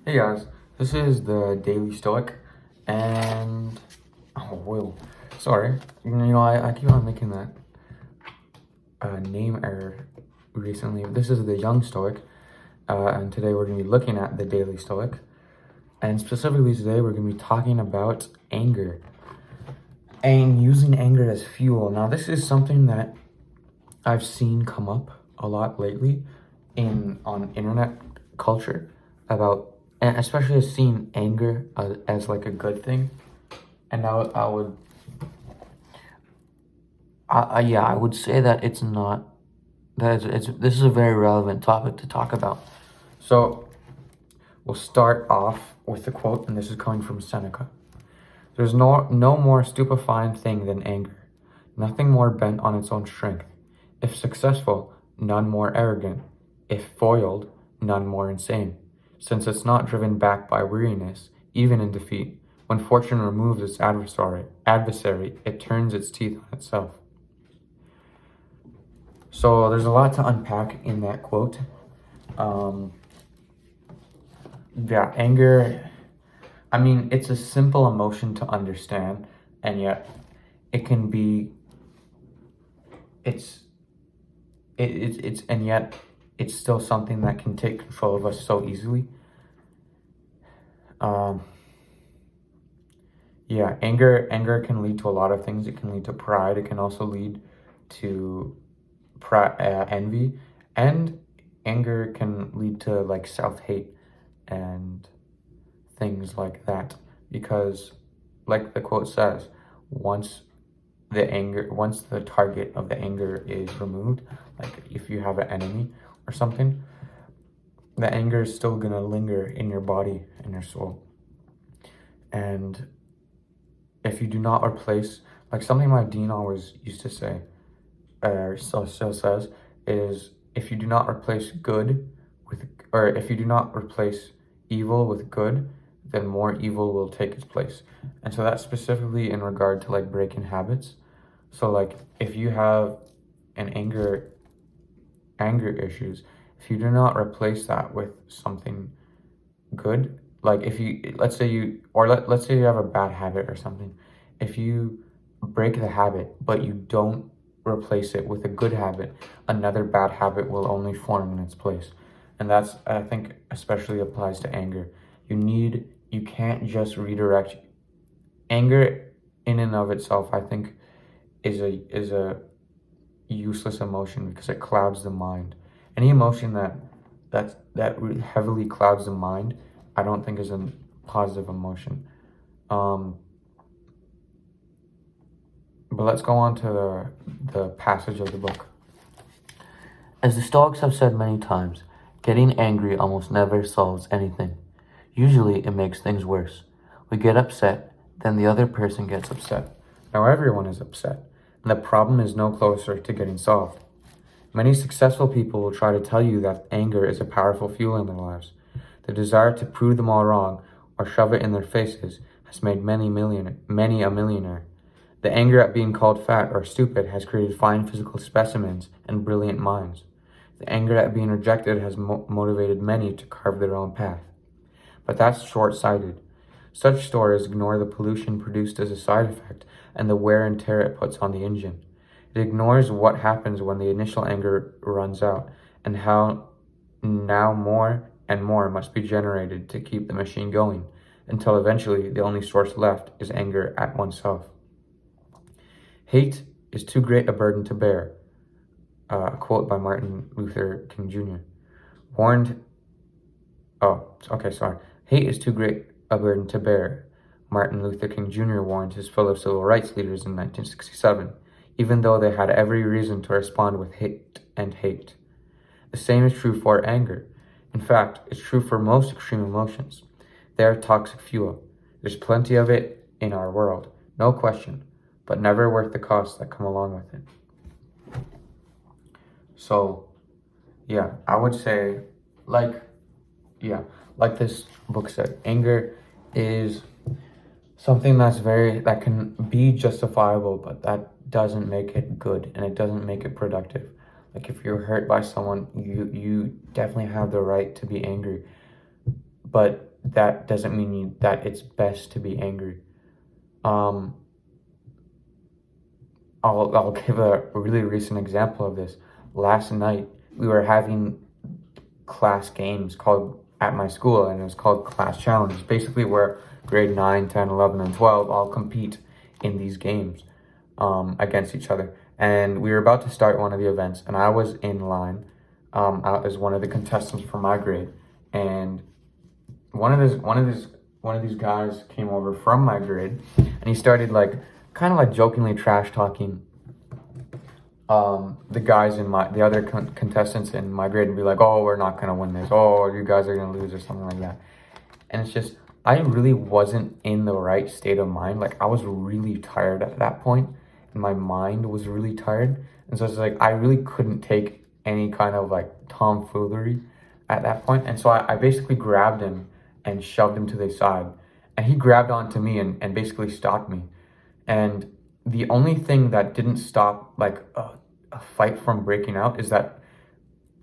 Hey guys, this is the Daily Stoic, and sorry, I keep on making that name error recently. This is the Young Stoic, and today we're going to be looking at the Daily Stoic, and specifically today we're going to be talking about anger and using anger as fuel. Now, this is something that I've seen come up a lot lately on internet culture about, and especially I've seen anger as like a good thing. And I would say that it's not, this is a very relevant topic to talk about. So we'll start off with the quote, and this is coming from Seneca. There's no more stupefying thing than anger, nothing more bent on its own strength. If successful, none more arrogant. If foiled, none more insane. Since it's not driven back by weariness, even in defeat. When fortune removes its adversary, it turns its teeth on itself. So there's a lot to unpack in that quote. Anger, I mean, it's a simple emotion to understand, and yet it can be, and yet it's still something that can take control of us so easily. Anger can lead to a lot of things. It can lead to pride. It can also lead to envy, and anger can lead to like self-hate and things like that. Because, like the quote says, once the target of the anger is removed, like if you have an enemy or something, the anger is still gonna linger in your body and your soul. And if you do not replace, like something my dean always used to say, or still says, is if you do not replace if you do not replace evil with good, then more evil will take its place. And so that's specifically in regard to like breaking habits. So like if you have an anger issues, if you do not replace that with something good, like if you, let's say you have a bad habit or something, if you break the habit but you don't replace it with a good habit, another bad habit will only form in its place. And that's, I think, especially applies to anger. You can't just redirect anger in and of itself. I think is a useless emotion because it clouds the mind. Any emotion that heavily clouds the mind, I don't think is a positive emotion. But let's go on to the passage of the book. As the Stoics have said many times, getting angry almost never solves anything. Usually it makes things worse. We get upset, then the other person gets upset. Now everyone is upset, and the problem is no closer to getting solved. Many successful people will try to tell you that anger is a powerful fuel in their lives. The desire to prove them all wrong or shove it in their faces has made many a millionaire. The anger at being called fat or stupid has created fine physical specimens and brilliant minds. The anger at being rejected has motivated many to carve their own path. But that's short-sighted. Such stories ignore the pollution produced as a side effect and the wear and tear it puts on the engine. It ignores what happens when the initial anger runs out and how now more and more must be generated to keep the machine going, until eventually the only source left is anger at oneself. Hate is too great a burden to bear. A quote by Martin Luther King Jr. Hate is too great a burden to bear. Martin Luther King Jr. warned his fellow civil rights leaders in 1967, even though they had every reason to respond with hate and hate. The same is true for anger. In fact, it's true for most extreme emotions. They are toxic fuel. There's plenty of it in our world, no question, but never worth the costs that come along with it. So, yeah, I would say, like this book said, anger is something that can be justifiable, but that doesn't make it good, and it doesn't make it productive. Like if you're hurt by someone, you definitely have the right to be angry, but that doesn't mean that it's best to be angry. Um, I'll give a really recent example of this. Last night we were having class games called at my school, and it was called Class Challenge. It's basically where grade 9, 10, 11, and 12 all compete in these games against each other. And we were about to start one of the events, and I was in line as one of the contestants for my grade. And one of these guys came over from my grade, and he started like kind of like jokingly trash talking the guys in the other contestants in my grade, and be like, "Oh, we're not gonna win this. Oh, you guys are gonna lose," or something like that. And it's just, I really wasn't in the right state of mind. Like, I was really tired at that point, and my mind was really tired. And so it's like, I really couldn't take any kind of like tomfoolery at that point. And so I basically grabbed him and shoved him to the side. And he grabbed onto me and basically stopped me. And the only thing that didn't stop like a fight from breaking out is that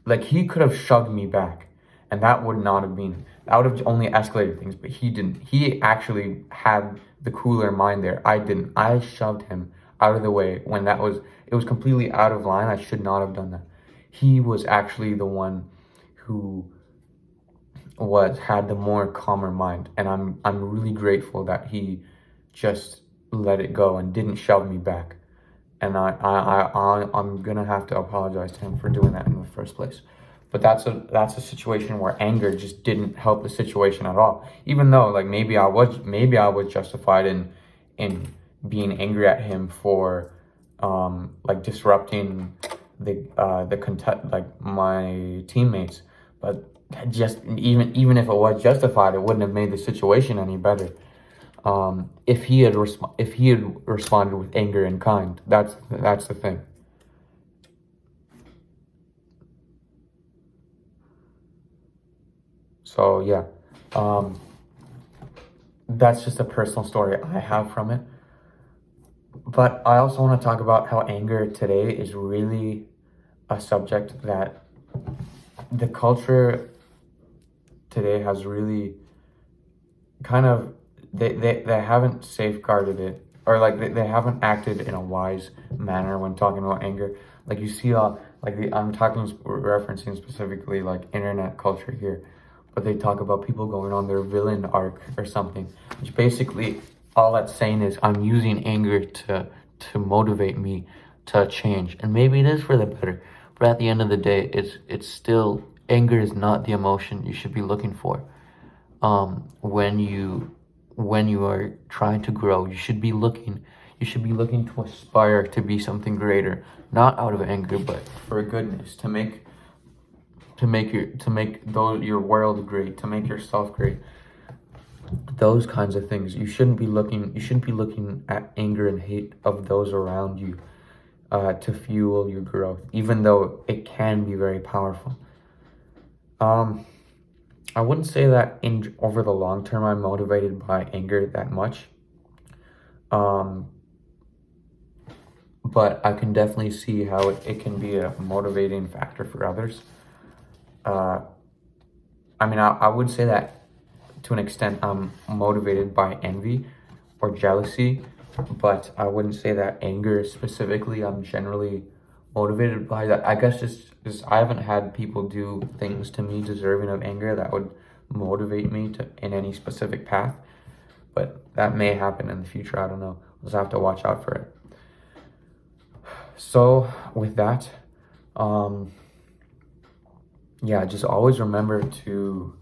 like he could have shoved me back, and that would not have been, that would have only escalated things, but he didn't. He actually had the cooler mind there. I didn't. I shoved him out of the way when it was completely out of line. I should not have done that. He was actually the one who had the more calmer mind, and I'm really grateful that he just let it go and didn't shove me back. And I'm gonna have to apologize to him for doing that in the first place. But that's a situation where anger just didn't help the situation at all. Even though like maybe I was justified in being angry at him for like disrupting the contest, like my teammates. But just even if it was justified, it wouldn't have made the situation any better. If he had responded with anger and kind. That's the thing. So yeah, that's just a personal story I have from it. But I also want to talk about how anger today is really a subject that the culture today has really kind of, they haven't safeguarded it, or like they haven't acted in a wise manner when talking about anger. Like you see I'm referencing specifically like internet culture here, but they talk about people going on their villain arc or something, which basically all that's saying is I'm using anger to motivate me to change. And maybe it is for the better, but at the end of the day, it's still, anger is not the emotion you should be looking for. When you are trying to grow, you should be looking to aspire to be something greater, not out of anger, but for goodness, to make your world great, to make yourself great. Those kinds of things. You shouldn't be looking at anger and hate of those around you to fuel your growth, even though it can be very powerful. I wouldn't say that over the long term I'm motivated by anger that much. But I can definitely see how it can be a motivating factor for others. I would say that to an extent I'm motivated by envy or jealousy, but I wouldn't say that anger specifically I'm generally motivated by that. I guess just I haven't had people do things to me deserving of anger that would motivate me in any specific path, but that may happen in the future. I don't know. We'll just have to watch out for it. So with that, just always remember to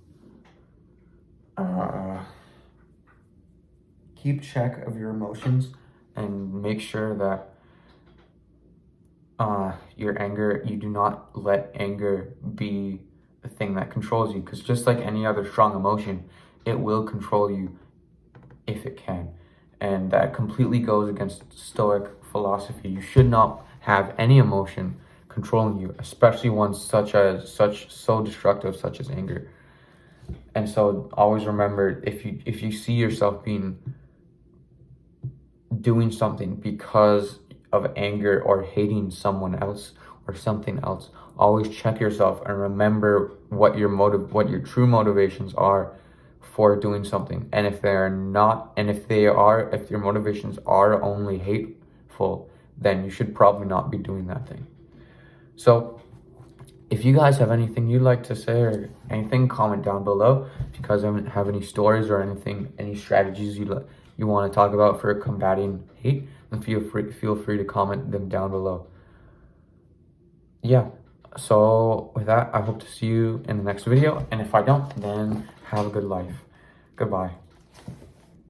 keep check of your emotions and make sure that your anger, you do not let anger be the thing that controls you, because just like any other strong emotion, it will control you if it can. And that completely goes against Stoic philosophy. You should not have any emotion controlling you, especially one so destructive such as anger. And so always remember, if you see yourself doing something because of anger or hating someone else or something else, always check yourself and remember what your true motivations are for doing something. And if they're not, and if your motivations are only hateful, then you should probably not be doing that thing. So if you guys have anything you'd like to say or anything, comment down below. If you guys have any stories or anything, any strategies you want to talk about for combating hate, then feel free to comment them down below. Yeah, so with that, I hope to see you in the next video. And if I don't, then have a good life. Goodbye.